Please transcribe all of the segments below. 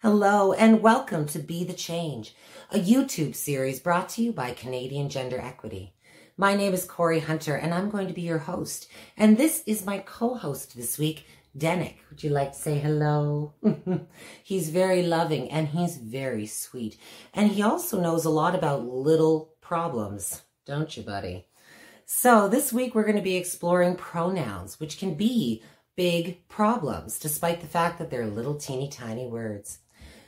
Hello and welcome to Be the Change, a YouTube series brought to you by Canadian Gender Equity. My name is Corey Hunter and I'm going to be your host. And this is my co-host this week, Denek. Would you like to say hello? He's very loving and he's very sweet. And he also knows a lot about little problems, don't you, buddy? So this week we're going to be exploring pronouns, which can be big problems, despite the fact that they're little teeny tiny words.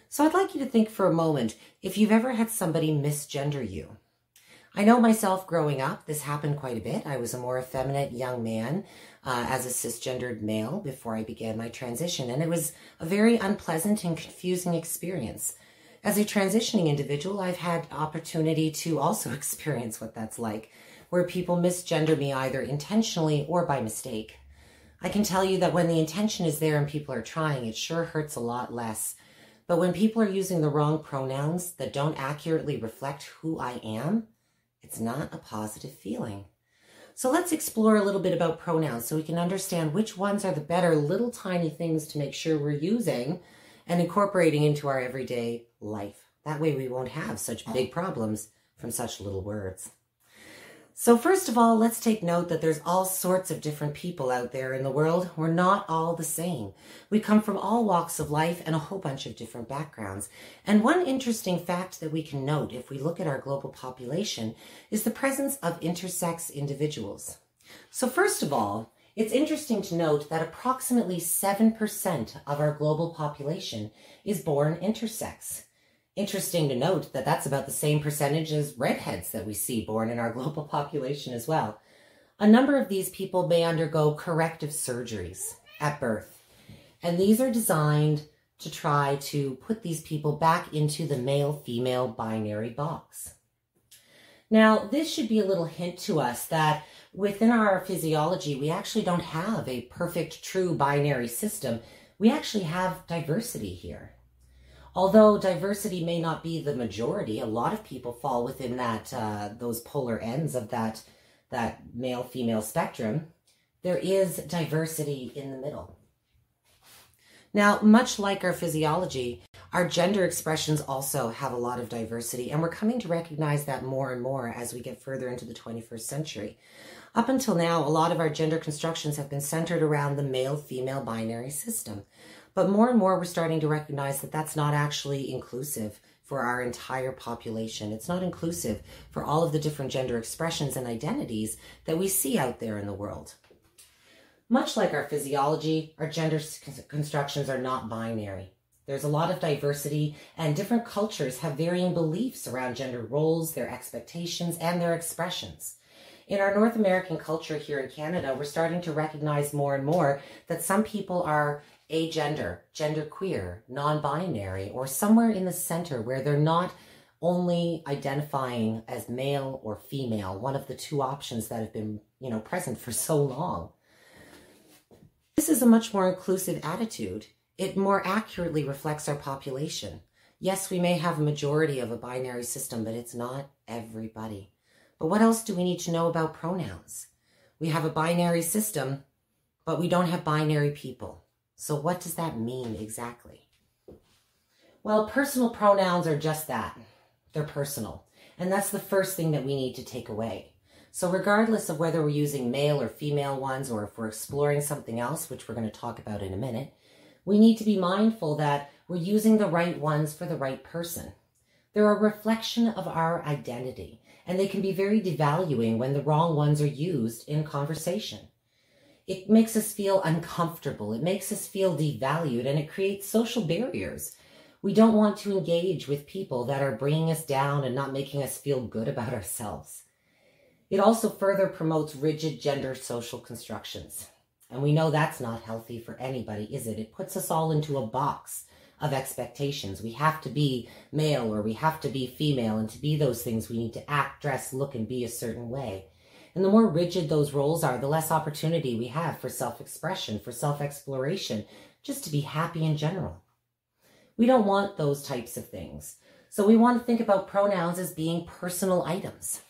So I'd like you to think for a moment if you've ever had somebody misgender you. I know myself growing up, this happened quite a bit. I was a more effeminate young man as a cisgendered male before I began my transition, and it was a very unpleasant and confusing experience. As a transitioning individual, I've had opportunity to also experience what that's like, where people misgender me either intentionally or by mistake. I can tell you that when the intention is there and people are trying, it sure hurts a lot less. But when people are using the wrong pronouns that don't accurately reflect who I am, it's not a positive feeling. So let's explore a little bit about pronouns so we can understand which ones are the better little tiny things to make sure we're using and incorporating into our everyday life. That way we won't have such big problems from such little words. So first of all, let's take note that there's all sorts of different people out there in the world. We're not all the same. We come from all walks of life and a whole bunch of different backgrounds. And one interesting fact that we can note if we look at our global population is the presence of intersex individuals. So first of all, it's interesting to note that approximately 7% of our global population is born intersex. Interesting to note that that's about the same percentage as redheads that we see born in our global population as well. A number of these people may undergo corrective surgeries at birth, and these are designed to try to put these people back into the male-female binary box. Now, this should be a little hint to us that within our physiology, we actually don't have a perfect, true binary system. We actually have diversity here. Although diversity may not be the majority, a lot of people fall within that those polar ends of that male-female spectrum. There is diversity in the middle. Now, much like our physiology, our gender expressions also have a lot of diversity, and we're coming to recognize that more and more as we get further into the 21st century. Up until now, a lot of our gender constructions have been centered around the male-female binary system. But more and more, we're starting to recognize that that's not actually inclusive for our entire population. It's not inclusive for all of the different gender expressions and identities that we see out there in the world. Much like our physiology, our gender constructions are not binary. There's a lot of diversity, and different cultures have varying beliefs around gender roles, their expectations, and their expressions. In our North American culture here in Canada, we're starting to recognize more and more that some people are agender, genderqueer, non-binary, or somewhere in the center where they're not only identifying as male or female, one of the two options that have been, present for so long. This is a much more inclusive attitude. It more accurately reflects our population. Yes, we may have a majority of a binary system, but it's not everybody. But what else do we need to know about pronouns? We have a binary system, but we don't have binary people. So what does that mean exactly? Well, personal pronouns are just that. They're personal. And that's the first thing that we need to take away. So regardless of whether we're using male or female ones, or if we're exploring something else, which we're going to talk about in a minute, we need to be mindful that we're using the right ones for the right person. They're a reflection of our identity, and they can be very devaluing when the wrong ones are used in conversation. It makes us feel uncomfortable, it makes us feel devalued, and it creates social barriers. We don't want to engage with people that are bringing us down and not making us feel good about ourselves. It also further promotes rigid gender social constructions. And we know that's not healthy for anybody, is it? It puts us all into a box of expectations. We have to be male or we have to be female, and to be those things, we need to act, dress, look, and be a certain way. And the more rigid those roles are, the less opportunity we have for self-expression, for self-exploration, just to be happy in general. We don't want those types of things. So we want to think about pronouns as being personal items.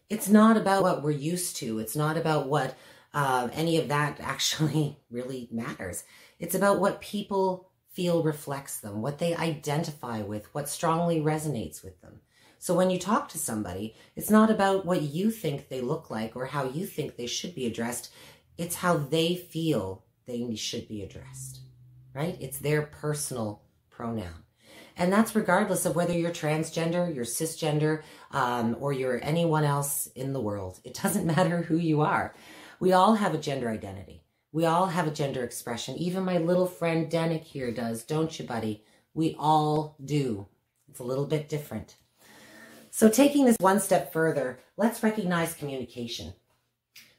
It's not about what we're used to. It's not about what any of that actually really matters. It's about what people feel reflects them, what they identify with, what strongly resonates with them. So when you talk to somebody, it's not about what you think they look like or how you think they should be addressed. It's how they feel they should be addressed, right? It's their personal pronoun. And that's regardless of whether you're transgender, you're cisgender, or you're anyone else in the world. It doesn't matter who you are. We all have a gender identity. We all have a gender expression. Even my little friend Denek here does, don't you, buddy? We all do. It's a little bit different. So taking this one step further, let's recognize communication.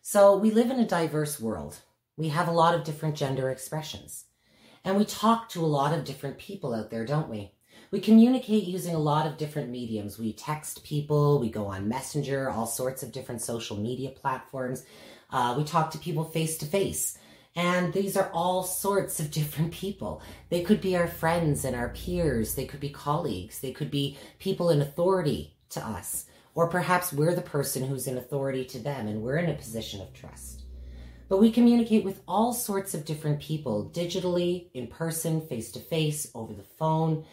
So we live in a diverse world. We have a lot of different gender expressions. And we talk to a lot of different people out there, don't we? We communicate using a lot of different mediums. We text people, we go on Messenger, all sorts of different social media platforms. We talk to people face to face. And these are all sorts of different people. They could be our friends and our peers. They could be colleagues. They could be people in authority to us. Or perhaps we're the person who's in authority to them and we're in a position of trust. But we communicate with all sorts of different people, digitally, in person, face to face, over the phone.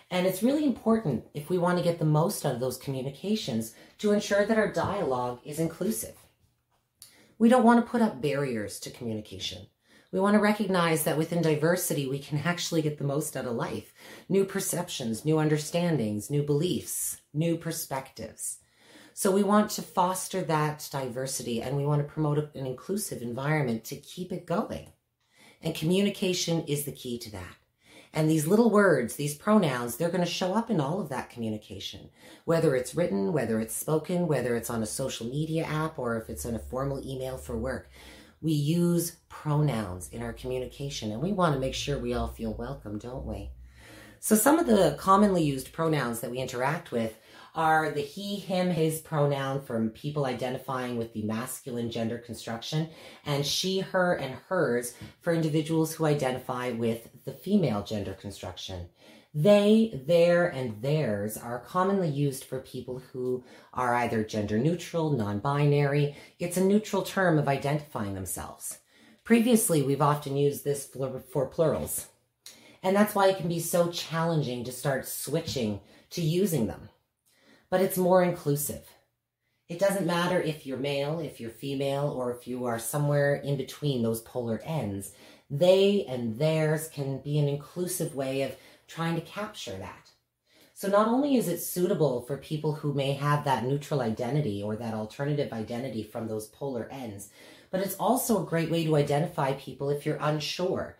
And it's really important, if we want to get the most out of those communications, to ensure that our dialogue is inclusive. We don't want to put up barriers to communication. We want to recognize that within diversity, we can actually get the most out of life. New perceptions, new understandings, new beliefs, new perspectives. So we want to foster that diversity, and we want to promote an inclusive environment to keep it going. And communication is the key to that. And these little words, these pronouns, they're going to show up in all of that communication, whether it's written, whether it's spoken, whether it's on a social media app, or if it's in a formal email for work. We use pronouns in our communication, and we want to make sure we all feel welcome, don't we? So some of the commonly used pronouns that we interact with are the he, him, his pronoun from people identifying with the masculine gender construction, and she, her, and hers for individuals who identify with the female gender construction. They, their, and theirs are commonly used for people who are either gender neutral, non-binary. It's a neutral term of identifying themselves. Previously, we've often used this for plurals, and that's why it can be so challenging to start switching to using them. But it's more inclusive. It doesn't matter if you're male, if you're female, or if you are somewhere in between those polar ends. They and theirs can be an inclusive way of trying to capture that. So not only is it suitable for people who may have that neutral identity or that alternative identity from those polar ends, but it's also a great way to identify people if you're unsure.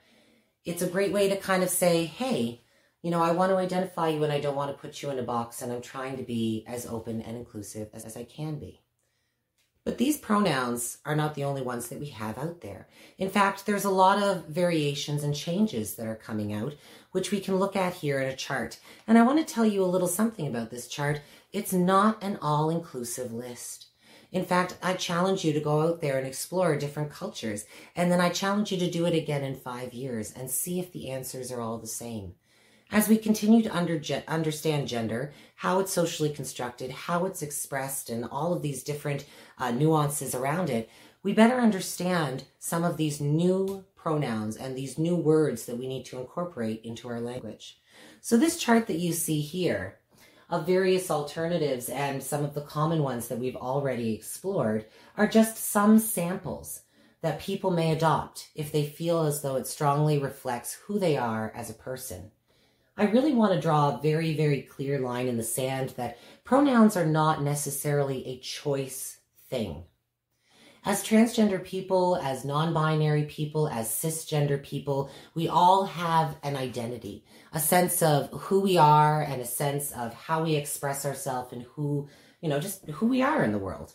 It's a great way to kind of say, hey, you know, I want to identify you and I don't want to put you in a box, and I'm trying to be as open and inclusive as I can be. But these pronouns are not the only ones that we have out there. In fact, there's a lot of variations and changes that are coming out, which we can look at here in a chart. And I want to tell you a little something about this chart. It's not an all-inclusive list. In fact, I challenge you to go out there and explore different cultures. And then I challenge you to do it again in 5 years and see if the answers are all the same. As we continue to understand gender, how it's socially constructed, how it's expressed, and all of these different nuances around it, we better understand some of these new pronouns and these new words that we need to incorporate into our language. So this chart that you see here of various alternatives and some of the common ones that we've already explored are just some samples that people may adopt if they feel as though it strongly reflects who they are as a person. I really want to draw a very, very clear line in the sand that pronouns are not necessarily a choice thing. As transgender people, as non-binary people, as cisgender people, we all have an identity, a sense of who we are and a sense of how we express ourselves and who, just who we are in the world.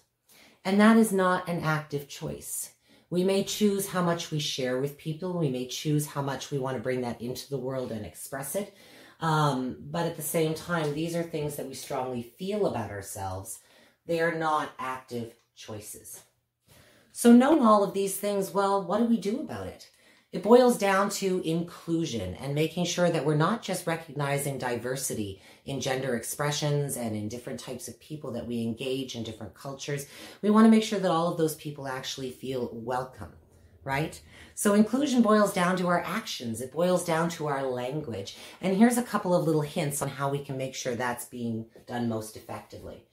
And that is not an active choice. We may choose how much we share with people. We may choose how much we want to bring that into the world and express it. But at the same time, these are things that we strongly feel about ourselves. They are not active choices. So knowing all of these things, well, what do we do about it? It boils down to inclusion and making sure that we're not just recognizing diversity in gender expressions and in different types of people that we engage in different cultures. We want to make sure that all of those people actually feel welcome, right? So inclusion boils down to our actions. It boils down to our language. And here's a couple of little hints on how we can make sure that's being done most effectively.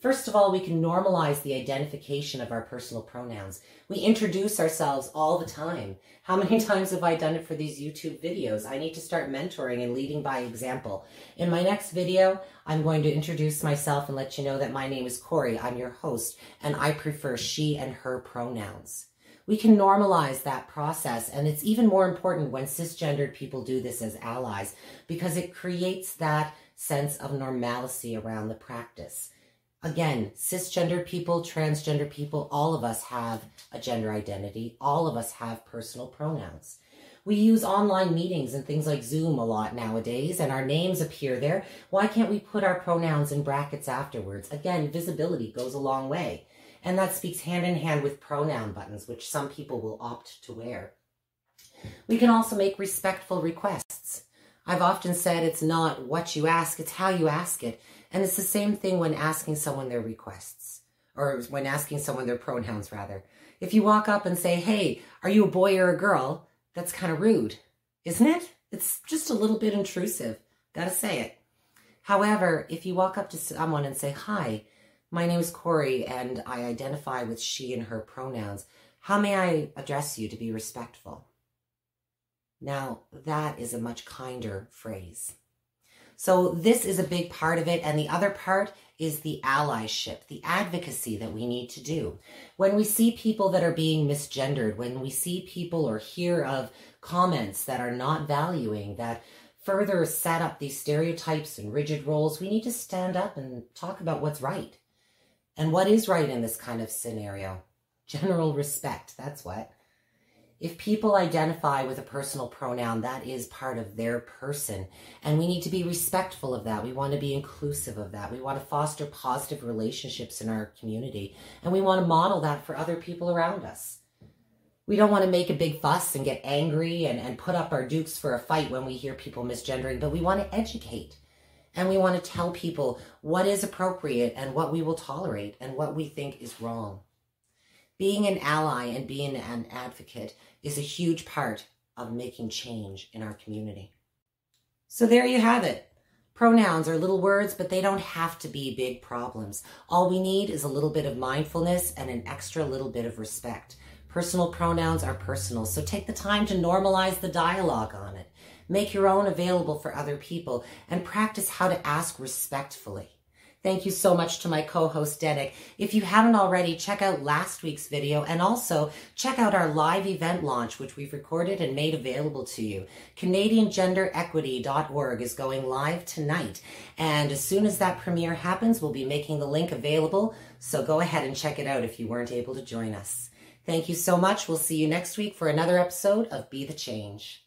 First of all, we can normalize the identification of our personal pronouns. We introduce ourselves all the time. How many times have I done it for these YouTube videos? I need to start mentoring and leading by example. In my next video, I'm going to introduce myself and let you know that my name is Corey. I'm your host, and I prefer she and her pronouns. We can normalize that process, and it's even more important when cisgendered people do this as allies because it creates that sense of normalcy around the practice. Again, cisgender people, transgender people, all of us have a gender identity. All of us have personal pronouns. We use online meetings and things like Zoom a lot nowadays, and our names appear there. Why can't we put our pronouns in brackets afterwards? Again, visibility goes a long way. And that speaks hand in hand with pronoun buttons, which some people will opt to wear. We can also make respectful requests. I've often said it's not what you ask, it's how you ask it. And it's the same thing when asking someone their requests, or when asking someone their pronouns, rather. If you walk up and say, hey, are you a boy or a girl? That's kind of rude, isn't it? It's just a little bit intrusive. Gotta say it. However, if you walk up to someone and say, hi, my name is Corey and I identify with she and her pronouns. How may I address you to be respectful? Now, that is a much kinder phrase. So this is a big part of it. And the other part is the allyship, the advocacy that we need to do. When we see people that are being misgendered, when we see people or hear of comments that are not valuing, that further set up these stereotypes and rigid roles, we need to stand up and talk about what's right. And what is right in this kind of scenario? General respect, that's what. If people identify with a personal pronoun, that is part of their person. And we need to be respectful of that. We want to be inclusive of that. We want to foster positive relationships in our community. And we want to model that for other people around us. We don't want to make a big fuss and get angry and put up our dukes for a fight when we hear people misgendering, but we want to educate. And we want to tell people what is appropriate and what we will tolerate and what we think is wrong. Being an ally and being an advocate is a huge part of making change in our community. So there you have it. Pronouns are little words, but they don't have to be big problems. All we need is a little bit of mindfulness and an extra little bit of respect. Personal pronouns are personal, so take the time to normalize the dialogue on it. Make your own available for other people and practice how to ask respectfully. Thank you so much to my co-host, Denek. If you haven't already, check out last week's video and also check out our live event launch, which we've recorded and made available to you. CanadianGenderEquity.org is going live tonight. And as soon as that premiere happens, we'll be making the link available. So go ahead and check it out if you weren't able to join us. Thank you so much. We'll see you next week for another episode of Be the Change.